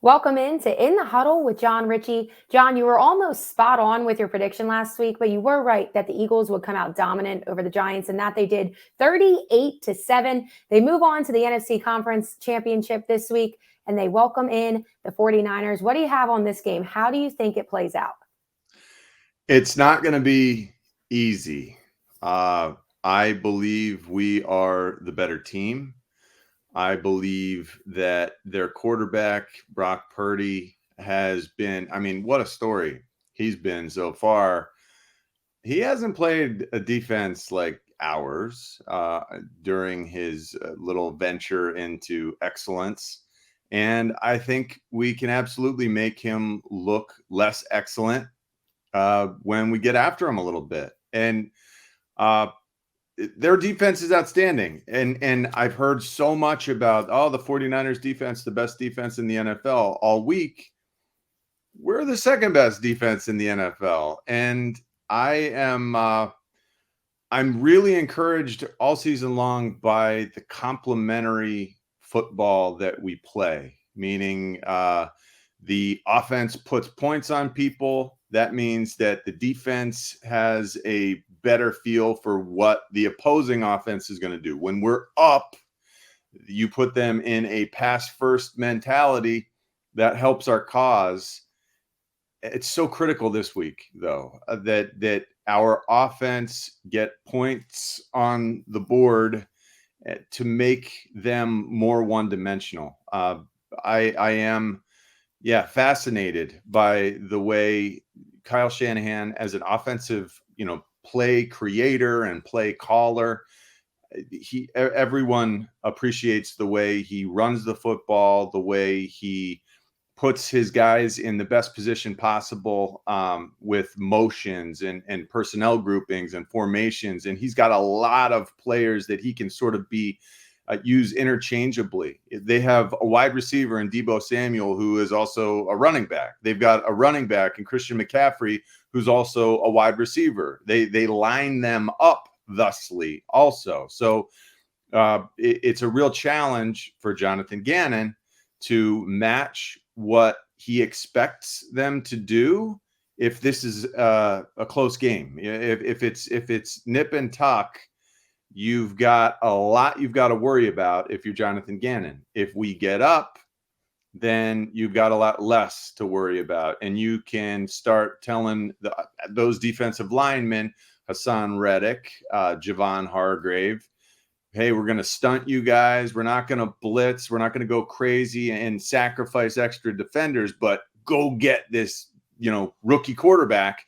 Welcome in the Huddle with Jon Ritchie. John, you were almost spot on with your prediction last week, but you were right that the Eagles would come out dominant over the Giants, and that they did 38-7. They move on to the NFC Conference Championship this week, and they welcome in the 49ers. What do you have on this game? How do you think it plays out? It's not going to be easy. I believe we are the better team. I believe that their quarterback, Brock Purdy, has been, what a story he's been so far. He hasn't played a defense like ours during his little venture into excellence. And I think we can absolutely make him look less excellent when we get after him a little bit. And their defense is outstanding. And I've heard so much about, the 49ers defense, the best defense in the NFL all week. We're the second best defense in the NFL. And I'm really encouraged all season long by the complementary football that we play, meaning the offense puts points on people. That means that the defense has a better feel for what the opposing offense is going to do. When we're up, you put them in a pass-first mentality that helps our cause. It's so critical this week, though, that our offense get points on the board to make them more one-dimensional. I am fascinated by the way Kyle Shanahan, as an offensive, play creator and play caller, everyone appreciates the way he runs the football, the way he puts his guys in the best position possible with motions and personnel groupings and formations. And he's got a lot of players that he can sort of use interchangeably. They have a wide receiver in Deebo Samuel, who is also a running back. They've got a running back in Christian McCaffrey, who's also a wide receiver. They line them up thusly also. So it's a real challenge for Jonathan Gannon to match what he expects them to do if this is a close game. If it's nip and tuck, you've got a lot you've got to worry about if you're Jonathan Gannon. If we get up, then you've got a lot less to worry about. And you can start telling those defensive linemen, Hassan Reddick, Javon Hargrave, hey, we're going to stunt you guys. We're not going to blitz. We're not going to go crazy and sacrifice extra defenders, but go get this, rookie quarterback.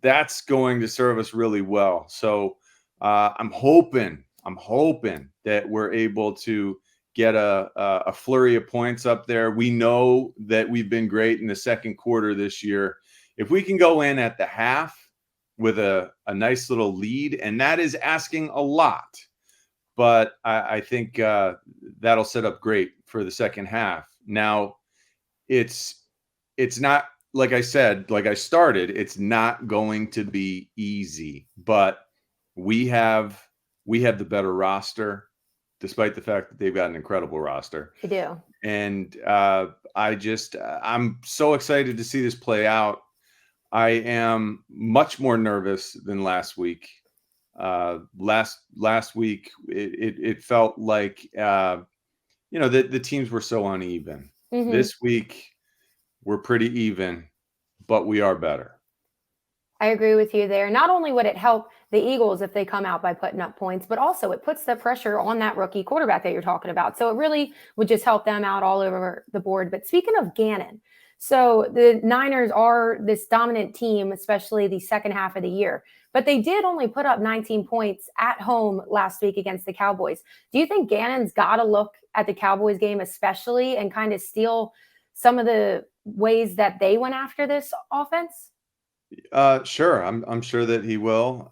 That's going to serve us really well. So I'm hoping that we're able to get a flurry of points up there. We know that we've been great in the second quarter this year. If we can go in at the half with a nice little lead, and that is asking a lot, but I think that'll set up great for the second half. Now, it's not, like I said, like I started, it's not going to be easy, but we have the better roster, despite the fact that they've got an incredible roster. They do. And I'm so excited to see this play out. I am much more nervous than last week. Last week, it felt like, the teams were so uneven. Mm-hmm. This week, we're pretty even, but we are better. I agree with you there. Not only would it help the Eagles if they come out by putting up points, but also it puts the pressure on that rookie quarterback that you're talking about. So it really would just help them out all over the board. But speaking of Gannon, so the Niners are this dominant team, especially the second half of the year. But they did only put up 19 points at home last week against the Cowboys. Do you think Gannon's got to look at the Cowboys game especially and kind of steal some of the ways that they went after this offense? Sure. I'm sure that he will.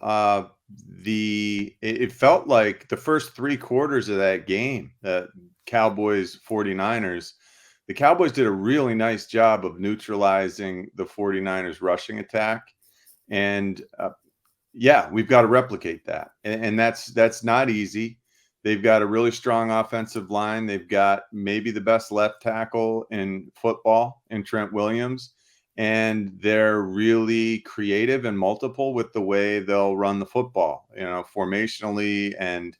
It felt like the first three quarters of that game, the Cowboys 49ers, the Cowboys did a really nice job of neutralizing the 49ers rushing attack. And we've got to replicate that. And that's not easy. They've got a really strong offensive line. They've got maybe the best left tackle in football in Trent Williams. And they're really creative and multiple with the way they'll run the football, formationally and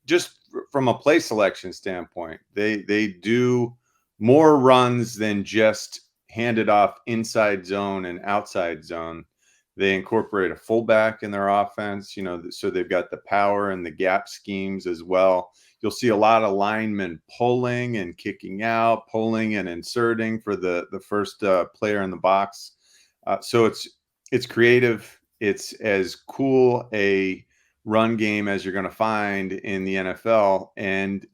just from a play selection standpoint. They do more runs than just hand it off inside zone and outside zone. They incorporate a fullback in their offense, so they've got the power and the gap schemes as well. You'll see a lot of linemen pulling and kicking out, pulling and inserting for the first player in the box. So it's creative. It's as cool a run game as you're going to find in the NFL. And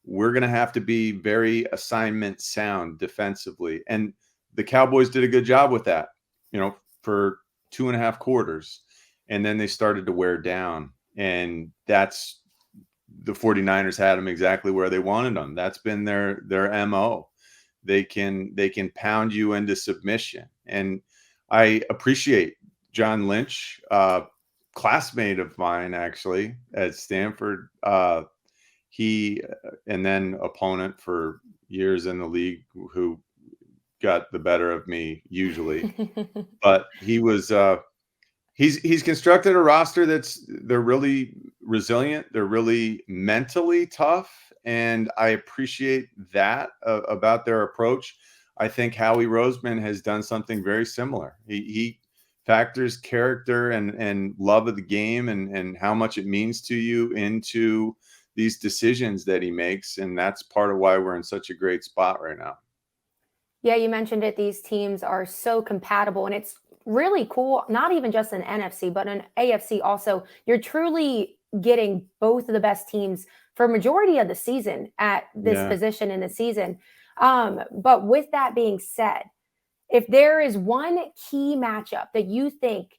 we're going to have to be very assignment sound defensively. And the Cowboys did a good job with that, for 2.5 quarters. And then they started to wear down. And that's the 49ers had them exactly where they wanted them. That's been their MO. They can pound you into submission. And I appreciate Jon Lynch, classmate of mine actually at Stanford. He and then opponent for years in the league who got the better of me usually. But he was he's constructed a roster they're really resilient. They're really mentally tough. And I appreciate that about their approach. I think Howie Roseman has done something very similar. He factors character and love of the game and how much it means to you into these decisions that he makes. And that's part of why we're in such a great spot right now. Yeah, you mentioned it. These teams are so compatible, and it's really cool. Not even just an NFC, but an AFC also. You're truly getting both of the best teams for majority of the season at this position in the season. But with that being said, if there is one key matchup that you think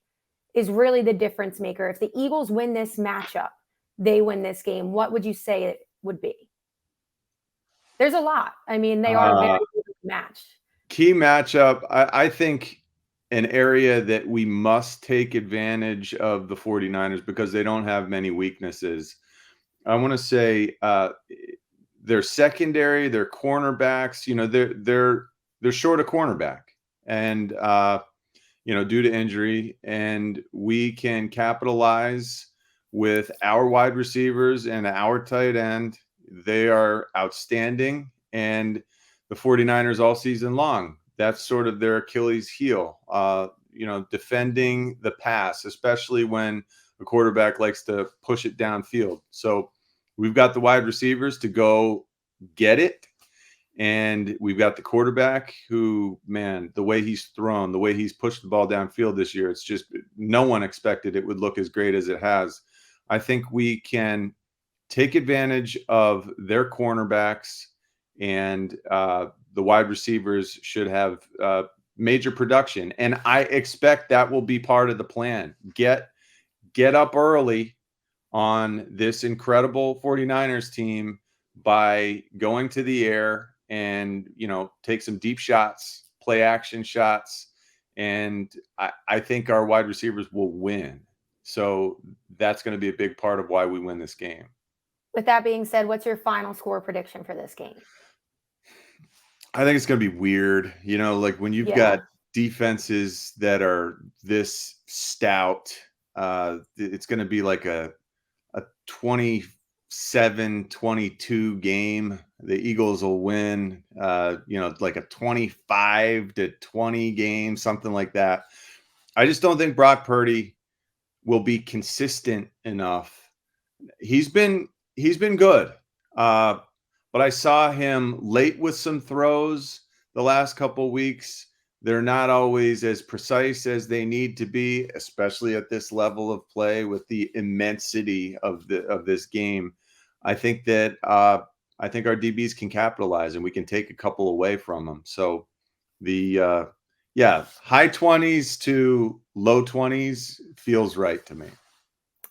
is really the difference maker, if the Eagles win this matchup, they win this game, what would you say it would be? There's a lot. I mean, they are very matched. Key matchup, I think an area that we must take advantage of the 49ers because they don't have many weaknesses. I want to say their secondary, their cornerbacks, they're short a cornerback and due to injury, and we can capitalize with our wide receivers and our tight end. They are outstanding, and the 49ers all season long, that's sort of their Achilles heel, defending the pass, especially when a quarterback likes to push it downfield. So we've got the wide receivers to go get it. And we've got the quarterback who, man, the way he's thrown, the way he's pushed the ball downfield this year, it's just no one expected it would look as great as it has. I think we can take advantage of their cornerbacks, and the wide receivers should have major production. And I expect that will be part of the plan. Get up early on this incredible 49ers team by going to the air and, take some deep shots, play action shots. And I think our wide receivers will win. So that's going to be a big part of why we win this game. With that being said, what's your final score prediction for this game? I think it's going to be weird. Like when you've got defenses that are this stout, it's going to be like a 27-22 game. The Eagles will win, like a 25-20 game, something like that. I just don't think Brock Purdy will be consistent enough. He's been good. But I saw him late with some throws the last couple weeks. They're not always as precise as they need to be, especially at this level of play with the immensity of this game. I think our DBs can capitalize and we can take a couple away from them. So the high 20s to low 20s feels right to me.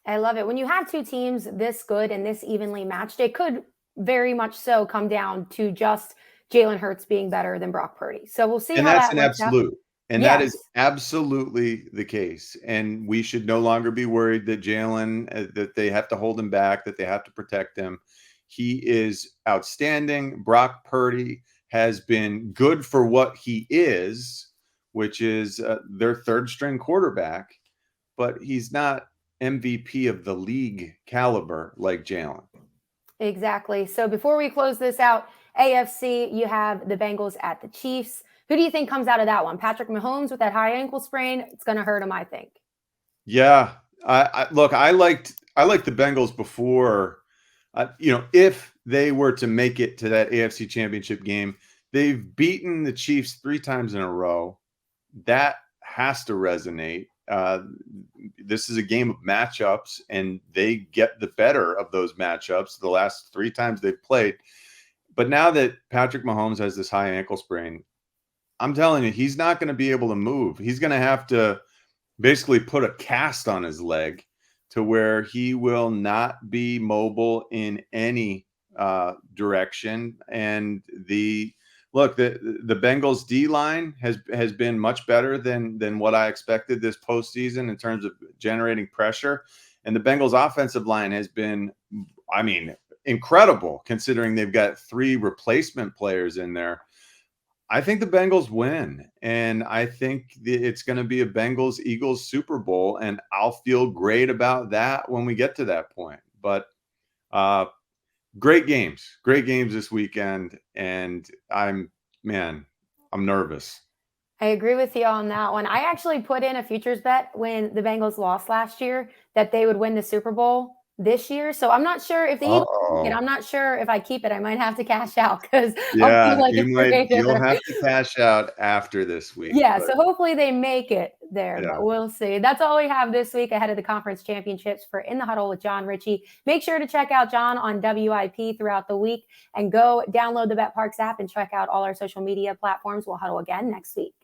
I love it. When you have two teams this good and this evenly matched, it could very much so come down to just Jalen Hurts being better than Brock Purdy. So we'll see. And how that's that an works absolute. out. And that Yes. is absolutely the case. And we should no longer be worried that Jalen, that they have to hold him back, that they have to protect him. He is outstanding. Brock Purdy has been good for what he is, which is their third string quarterback, but he's not MVP of the league caliber like Jalen. Exactly. So before we close this out, AFC, you have the Bengals at the Chiefs. Who do you think comes out of that one? Patrick Mahomes with that high ankle sprain. It's going to hurt him, I think. Yeah, look. I liked the Bengals before. If they were to make it to that AFC Championship game, they've beaten the Chiefs 3 times in a row. That has to resonate. This is a game of matchups, and they get the better of those matchups the last 3 times they've played. But now that Patrick Mahomes has this high ankle sprain, I'm telling you, he's not going to be able to move. He's going to have to basically put a cast on his leg to where he will not be mobile in any direction. And the Bengals D line has been much better than what I expected this postseason in terms of generating pressure. And the Bengals offensive line has been, I mean, incredible considering they've got 3 replacement players in there. I think the Bengals win, and I think it's going to be a Bengals-Eagles Super Bowl, and I'll feel great about that when we get to that point. But great games this weekend, and I'm nervous. I agree with you on that one. I actually put in a futures bet when the Bengals lost last year that they would win the Super Bowl this year. So I'm not sure if the Eagles take it. Uh-oh. I'm not sure if I keep it. I might have to cash out because I'll feel Yeah, like it's you'll ridiculous. have to cash out after this week, Yeah, but so hopefully they make it there, yeah. but we'll see. That's all we have this week ahead of the conference championships for In the Huddle with Jon Ritchie. Make sure to check out Jon on WIP throughout the week and go download the BetParks app and check out all our social media platforms. We'll huddle again next week.